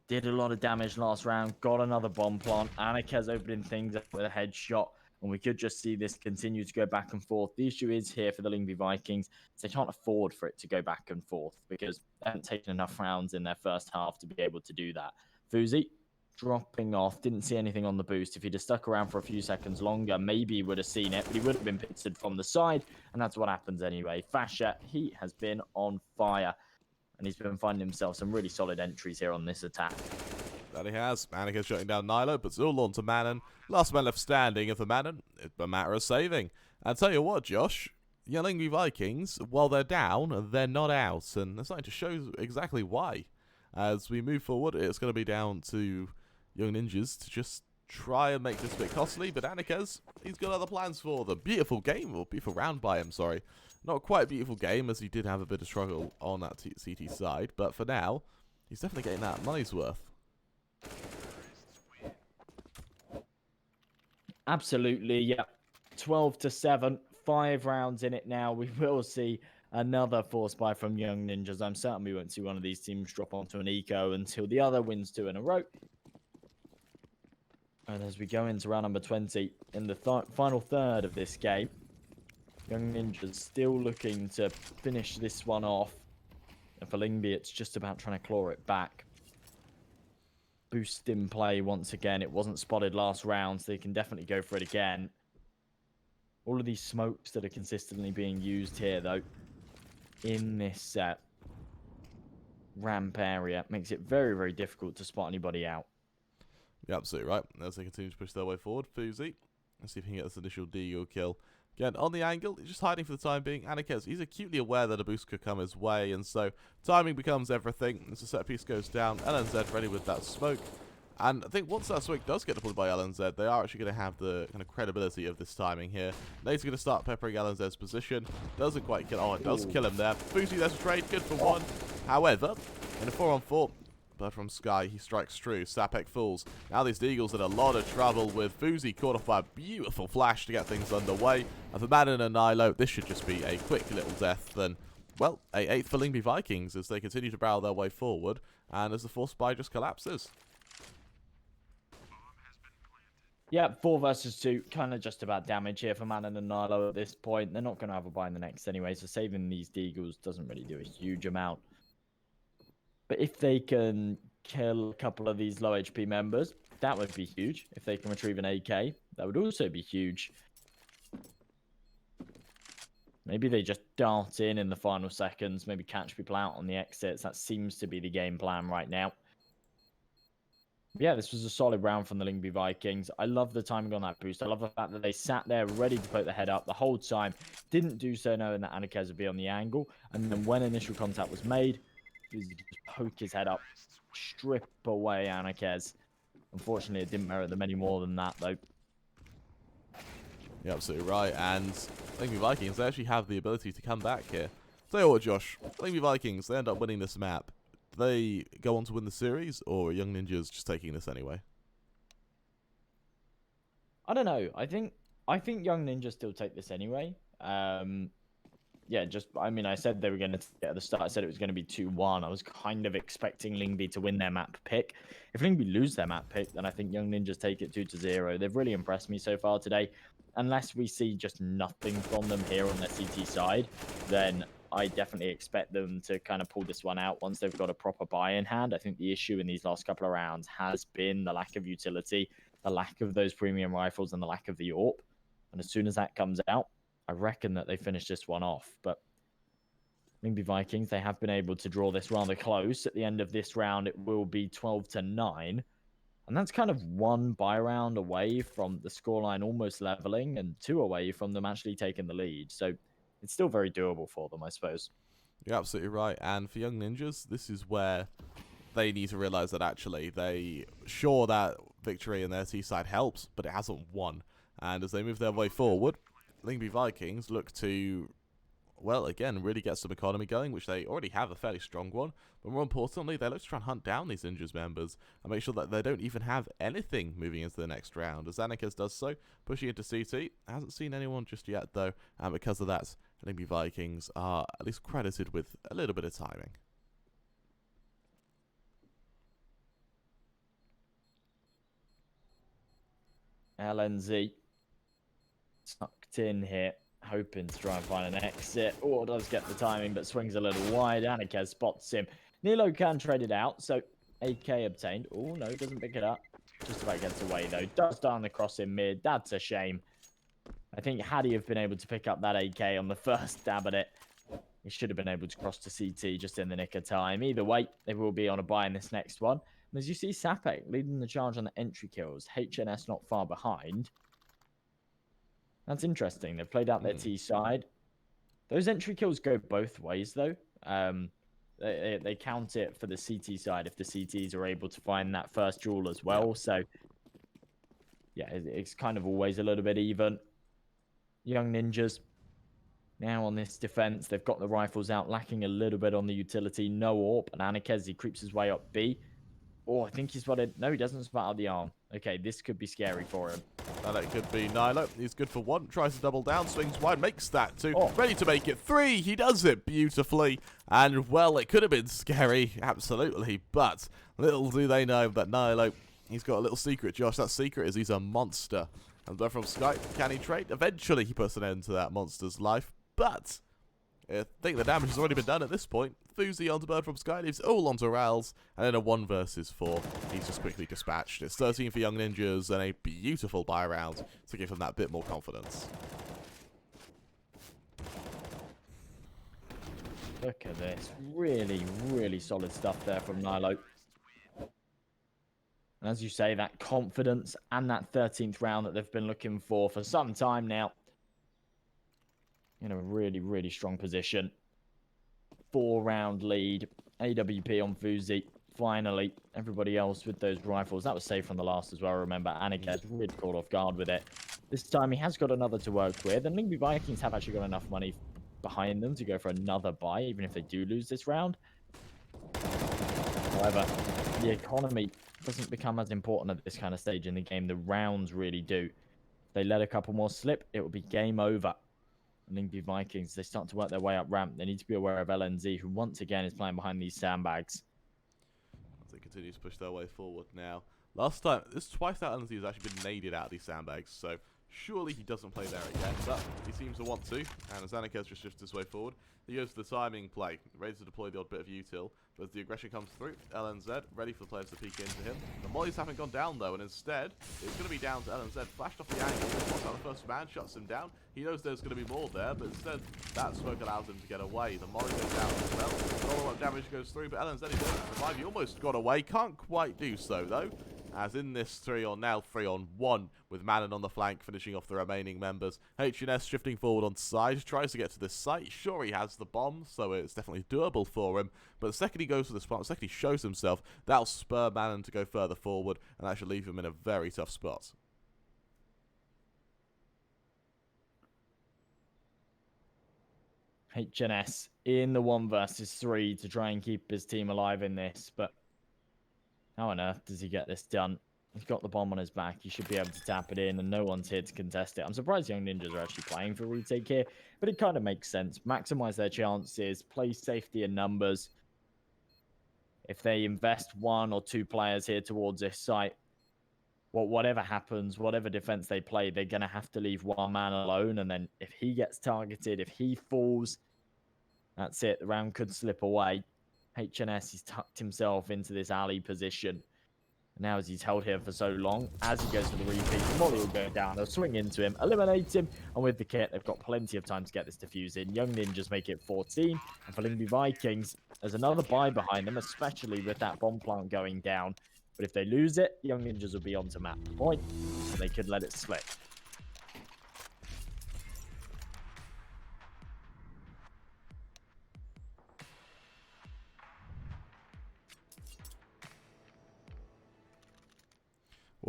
did a lot of damage last round, got another bomb plant. Anikez opening things up with a headshot, and we could just see this continue to go back and forth. The issue is here for the Lyngby Vikings, is they can't afford for it to go back and forth because they haven't taken enough rounds in their first half to be able to do that. Fuzi dropping off, didn't see anything on the boost. If he'd have stuck around for a few seconds longer, maybe he would have seen it, but he would have been pitted from the side, and that's what happens anyway. Fasha, he has been on fire, and he's been finding himself some really solid entries here on this attack. That he has. Anikez shutting down Nilo, but still on to Manon. Last man left standing, and for Manon, it's a matter of saving. And tell you what, Josh, the Lyngby Vikings, while they're down, they're not out, and they're starting to show exactly why. As we move forward, it's going to be down to Young Ninjas to just try and make this a bit costly, but Anikez, he's got other plans for them. Beautiful game, or beautiful round by him, sorry. Not quite a beautiful game, as he did have a bit of struggle on that CT side, but for now, he's definitely getting that money's worth. Absolutely, yeah. 12-7, 5 rounds in it now. We will see another force buy from Young Ninjas. I'm certain we won't see one of these teams drop onto an eco until the other wins 2 in a row. And as we go into round number 20, in the final third of this game, Young Ninjas still looking to finish this one off. And for Lyngby, it's just about trying to claw it back. Boost in play once again. It wasn't spotted last round, so they can definitely go for it again. All of these smokes that are consistently being used here, though, in this ramp area, makes it very, very difficult to spot anybody out. You're absolutely right. As they continue to push their way forward, Fuzi, let's see if he can get this initial deagle kill. Again, on the angle, he's just hiding for the time being. Anikez, he's acutely aware that a boost could come his way, and so timing becomes everything. As the set piece goes down, LNZ ready with that smoke. And I think once that smoke does get deployed by LNZ, they are actually going to have the kind of credibility of this timing here. Nate's going to start peppering LNZ's position. Doesn't quite kill. Oh, it does kill him there. Fuzi, there's a trade. Good for one. However, in a 4-on-4, but from Sky, he strikes true. Sapek falls. Now these Deagles in a lot of trouble with Fuzi caught off by a beautiful flash to get things underway. And for Madden and Nilo, this should just be a quick little death. Then, well, a 8th for Lyngby Vikings as they continue to barrel their way forward. And as the force buy just collapses. Yeah, 4 versus 2, kind of just about damage here for Manon and Nilo at this point. They're not going to have a buy in the next anyway, so saving these Deagles doesn't really do a huge amount. But if they can kill a couple of these low HP members, that would be huge. If they can retrieve an AK, that would also be huge. Maybe they just dart in the final seconds, maybe catch people out on the exits. That seems to be the game plan right now. Yeah, this was a solid round from the Lyngby Vikings. I love the timing on that boost. I love the fact that they sat there ready to put the head up the whole time. Didn't do so knowing that Anikez would be on the angle. And then when initial contact was made, he just poke his head up, strip away Anikez. Unfortunately, it didn't merit them any more than that, though. You're absolutely right. And Lyngby Vikings, they actually have the ability to come back here. Tell you what, Josh, Lyngby Vikings, they end up winning this map. Do they go on to win the series, or are Young Ninjas just taking this anyway? I don't know. I think Young Ninjas still take this anyway. Yeah, I mean, I said they were going to, at the start, I said it was going to be 2-1. I was kind of expecting Lyngby to win their map pick. If Lyngby lose their map pick, then I think Young Ninjas take it 2-0. They've really impressed me so far today. Unless we see just nothing from them here on their CT side, then I definitely expect them to kind of pull this one out once they've got a proper buy in hand. I think the issue in these last couple of rounds has been the lack of utility, the lack of those premium rifles, and the lack of the AWP. And as soon as that comes out, I reckon that they finish this one off. But Lyngby Vikings, they have been able to draw this rather close. At the end of this round, it will be 12-9. And that's kind of 1 buy round away from the scoreline almost leveling and 2 away from them actually taking the lead. So it's still very doable for them, I suppose. You're absolutely right. And for Young Ninjas, this is where they need to realize that actually sure that victory in their T side helps, but it hasn't won. And as they move their way forward, Lyngby Vikings look to, well, again, really get some economy going, which they already have a fairly strong one. But more importantly, they look to try and hunt down these Ninjas members and make sure that they don't even have anything moving into the next round. As Anikes does so, pushing into CT. Hasn't seen anyone just yet, though, and because of that, Lyngby Vikings are at least credited with a little bit of timing. LNZ tucked in here, hoping to try and find an exit. Oh, does get the timing, but swings a little wide. Anikes spots him. Nilo can trade it out, so AK obtained. Oh, no, doesn't pick it up. Just about gets away, though. Does down the cross in mid. That's a shame. I think had he have been able to pick up that AK on the first stab at it, he should have been able to cross to CT just in the nick of time. Either way, they will be on a buy in this next one. And as you see, Sapek leading the charge on the entry kills. HNS not far behind. That's interesting. They've played out their T side. Those entry kills go both ways, though. They count it for the CT side if the CTs are able to find that first jewel as well. So, yeah, it's kind of always a little bit even. Young Ninjas now on this defense. They've got the rifles out, lacking a little bit on the utility. No AWP. And Anikes, he creeps his way up B. Oh, I think he spotted... No, he doesn't spot out the arm. Okay, this could be scary for him. And it could be Nilo. He's good for one. Tries to double down. Swings wide. Makes that two. Oh. Ready to make it three. He does it beautifully. And, well, it could have been scary. Absolutely. But little do they know that Nilo, he's got a little secret, Josh. That secret is he's a monster. And from Skype, can he trade? Eventually, he puts an end to that monster's life. But I think the damage has already been done at this point. Thuzy onto Bird from Sky, leaves all onto Rals, and then a 1 versus 4. He's just quickly dispatched. It's 13 for Young Ninjas, and a beautiful buy round to give them that bit more confidence. Look at this. Really, really solid stuff there from Nilo. And as you say, that confidence and that 13th round that they've been looking for some time now. In a really, really strong position. 4-round lead. AWP on Thuzy. Finally, everybody else with those rifles. That was safe from the last as well, remember. Anikes really caught off guard with it. This time he has got another to work with. And Lyngby Vikings have actually got enough money behind them to go for another buy, even if they do lose this round. However, the economy doesn't become as important at this kind of stage in the game. The rounds really do. If they let a couple more slip, it will be game over. Lyngby Vikings, they start to work their way up ramp. They need to be aware of LNZ, who once again is playing behind these sandbags. As they continue to push their way forward now. Last time, this is twice that LNZ has actually been naded out of these sandbags, so surely he doesn't play there again, but he seems to want to. And as Anikes just shifts his way forward, he goes to the timing play, ready to deploy the odd bit of util. But as the aggression comes through, LNZ ready for the players to peek into him. The mollies haven't gone down though, and instead, it's going to be down to LNZ. Flashed off the angle, wants out the first man, shuts him down. He knows there's going to be more there, but instead, that smoke allows him to get away. The molly goes down as well. Follow-up damage goes through, but LNZ is going to survive. He almost got away, can't quite do so though. As in this 3-on-1 with Manon on the flank, finishing off the remaining members. HNS shifting forward on side, tries to get to this site. Sure, he has the bomb, so it's definitely doable for him. But the second he goes for the spot, the second he shows himself, that'll spur Manon to go further forward, and that should leave him in a very tough spot. HNS in the 1 versus 3 to try and keep his team alive in this, but how on earth does he get this done? He's got the bomb on his back. He should be able to tap it in, and no one's here to contest it. I'm surprised Young Ninjas are actually playing for retake here, but it kind of makes sense. Maximize their chances, play safety in numbers. If they invest 1 or 2 players here towards this site, well, whatever happens, whatever defense they play, they're going to have to leave 1 man alone, and then if he gets targeted, if he falls, that's it. The round could slip away. HNS, he's tucked himself into this alley position. And now as he's held here for so long, as he goes for the repeat, Molly will go down. They'll swing into him, eliminate him. And with the kit, they've got plenty of time to get this defuse in. Young Ninjas make it 14. And for Lyngby Vikings, there's another buy behind them, especially with that bomb plant going down. But if they lose it, Young Ninjas will be on to map point. So they could let it slip.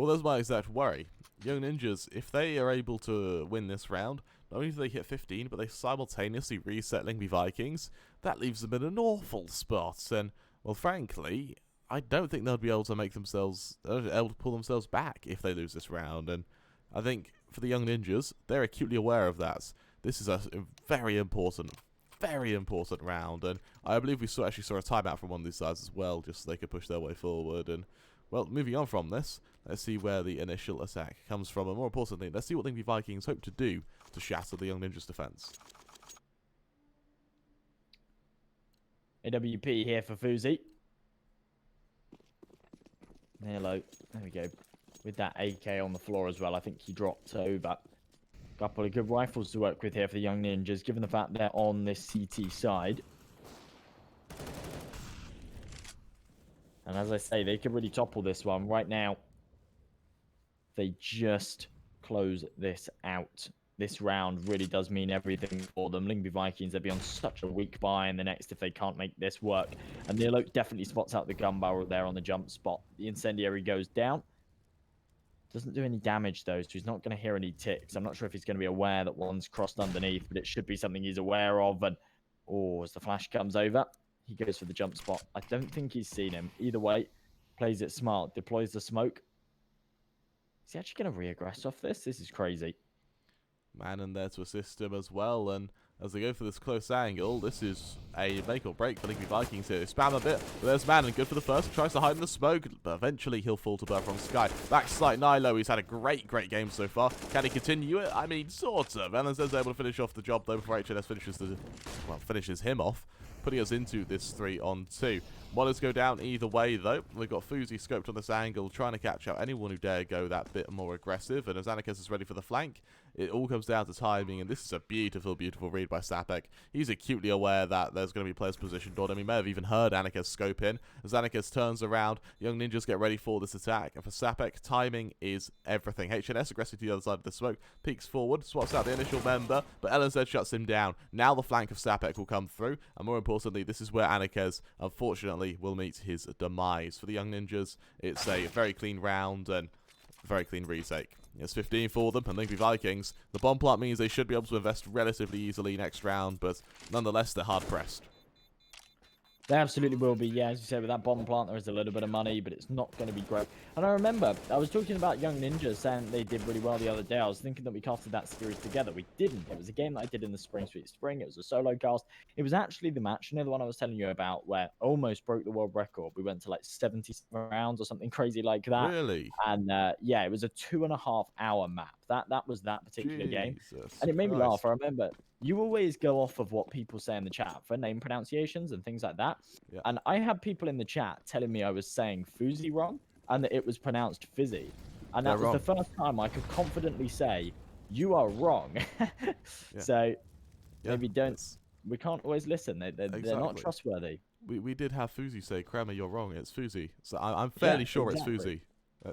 Well, that's my exact worry. Young Ninjas, if they are able to win this round, not only do they hit 15, but they simultaneously reset Lyngby Vikings, that leaves them in an awful spot. And, well, frankly, I don't think they'll be able to make themselves, able to pull themselves back if they lose this round. And I think for the Young Ninjas, they're acutely aware of that. This is a very important round, and I believe we actually saw a timeout from one of these sides as well, just so they could push their way forward. And, well, moving on from this, let's see where the initial attack comes from, and more importantly, let's see what Lyngby Vikings hope to do to shatter the Young Ninjas' defense. AWP here for Fuzi. Hello, there we go. With that AK on the floor as well, I think he dropped over. Couple of good rifles to work with here for the Young Ninjas, given the fact they're on this CT side. And as I say, they could really topple this one right now. They just close this out. This round really does mean everything for them. Lyngby Vikings, they'll be on such a weak buy in the next if they can't make this work. And Nilo definitely spots out the gun barrel there on the jump spot. The incendiary goes down. Doesn't do any damage, though, so he's not going to hear any ticks. I'm not sure if he's going to be aware that one's crossed underneath, but it should be something he's aware of. And, oh, as the flash comes over, he goes for the jump spot. I don't think he's seen him. Either way, plays it smart, deploys the smoke. Is he actually going to re-aggress off this? This is crazy. Manon there to assist him as well, and as they go for this close angle, this is a make or break for Lyngby Vikings here. They spam a bit, but there's Manon, good for the first, tries to hide in the smoke, but eventually he'll fall to birth from Sky. Backslide Nilo, he's had a great game so far. Can he continue it? I mean, sort of. Elen's able to finish off the job though before HNS finishes him off, putting us into this 3-on-2. Modders go down either way, though. We've got Fuzi scoped on this angle, trying to catch out anyone who dare go that bit more aggressive. And as Anakas is ready for the flank, it all comes down to timing. And this is a beautiful read by Sapek. He's acutely aware that there's going to be players positioned on him. He may have even heard Anakas scope in. As Anakas turns around, Young Ninjas get ready for this attack. And for Sapek, timing is everything. HNS aggressive to the other side of the smoke, peeks forward, swaps out the initial member, but LNZ shuts him down. Now the flank of Sapek will come through. And more importantly, this is where Anakas, unfortunately, will meet his demise. For the Young Ninjas, it's a very clean round and very clean retake. It's 15 for them, and Lyngby Vikings. The bomb plant means they should be able to invest relatively easily next round, but nonetheless, they're hard pressed. They absolutely will be, yeah. As you said, with that bomb plant, there is a little bit of money, but it's not going to be great. And I remember, I was talking about Young Ninjas saying they did really well the other day. I was thinking that we casted that series together. We didn't. It was a game that I did in the Spring Sweet Spring. It was a solo cast. It was actually the match, you know, the one I was telling you about, where I almost broke the world record. We went to like 77 rounds or something crazy like that. Really? And yeah, it was a 2.5-hour map. That was that particular game. And it made me laugh. I remember you always go off of what people say in the chat for name pronunciations and things like that. Yeah. And I had people in the chat telling me I was saying Fuzi wrong and that it was pronounced Fizzy. And that was the first time I could confidently say, you are wrong. Yeah. So maybe we can't always listen. They're not trustworthy. We did have Fuzi say, Kramer, you're wrong. It's Fuzi. So I'm fairly sure it's Fuzi.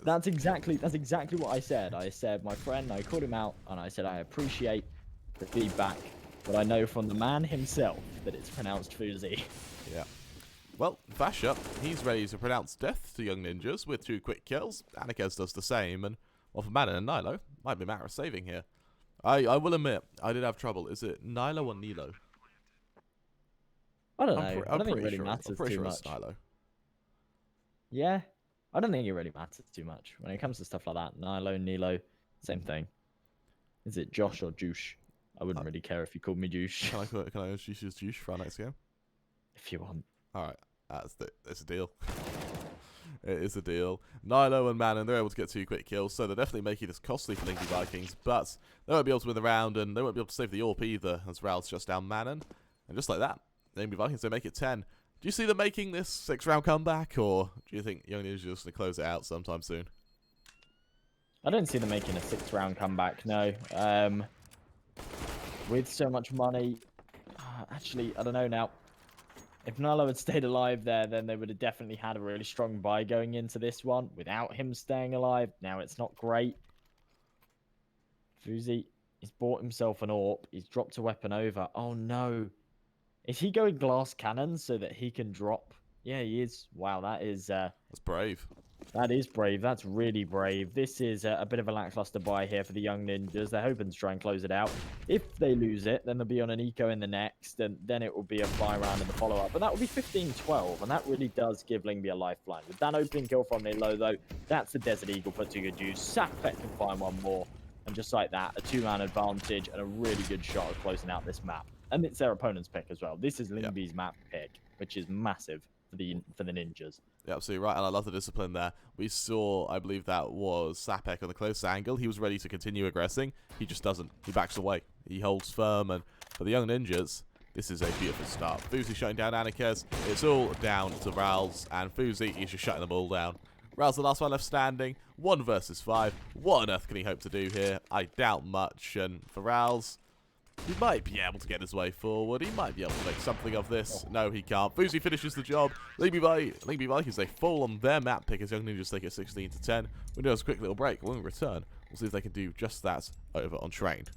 That's exactly what I said. I said, my friend, I called him out and I said, I appreciate the feedback, but I know from the man himself that it's pronounced Fuzi. Yeah. Well, Vasha, he's ready to pronounce death to Young Ninjas with 2 quick kills. Anakas does the same, and well, for Manon and Nilo, might be a matter of saving here. I will admit, I did have trouble. Is it Nilo or Nilo? I don't know. I don't think it really matters too much. Nilo. Yeah, I don't think it really matters too much. When it comes to stuff like that, Nilo, same thing. Is it Josh or Juice? I wouldn't really care if you called me Juice. Can I introduce you as Juice for our next game? If you want. Alright, it's a deal. It is a deal. Nilo and Manon, they're able to get 2 quick kills, so they're definitely making this costly for Lyngby Vikings, but they won't be able to win the round, and they won't be able to save the AWP either, as Ral's shuts down Manon. And just like that, Lyngby Vikings, they make it 10. Do you see them making this 6-round comeback, or do you think Young Ninjas are just going to close it out sometime soon? I don't see them making a 6-round comeback, no. With so much money, actually, I don't know now. If Nilo had stayed alive there, then they would have definitely had a really strong buy going into this one. Without him staying alive, now it's not great. Fuzi, he's bought himself an AWP. He's dropped a weapon over. Oh, no. Is he going glass cannon so that he can drop? Yeah, he is. Wow, that is... That's brave. That is brave. That's really brave. This is a bit of a lackluster buy here for the young ninjas. They're hoping to try and close it out. If they lose it, then they'll be on an eco in the next, and then it will be a buy round in the follow-up. But that will be 15-12, and that really does give Lyngby a lifeline. With that opening kill from Nilo, though, that's the Desert Eagle put to good use. Sapek can find one more, and just like that, a two-man advantage and a really good shot of closing out this map. And it's their opponent's pick as well. This is Lyngby's map pick, which is massive for the ninjas. Yeah, absolutely right, and I love the discipline there. We saw, I believe that was Sapek on the close angle. He was ready to continue aggressing. He just doesn't. He backs away. He holds firm, and for the young ninjas, this is a beautiful start. Fuzi shutting down Anikes. It's all down to Rals, and Fuzi is just shutting them all down. Rals the last one left standing. 1 versus 5. What on earth can he hope to do here? I doubt much, and for Rals, he might be able to get his way forward. He might be able to make something of this. No, he can't. Fuzi finishes the job. Lyngby Vikings, they fall on their map pick as Young Ninjas take it 16-10. We'll do a quick little break. When we return, we'll see if they can do just that over on Trained.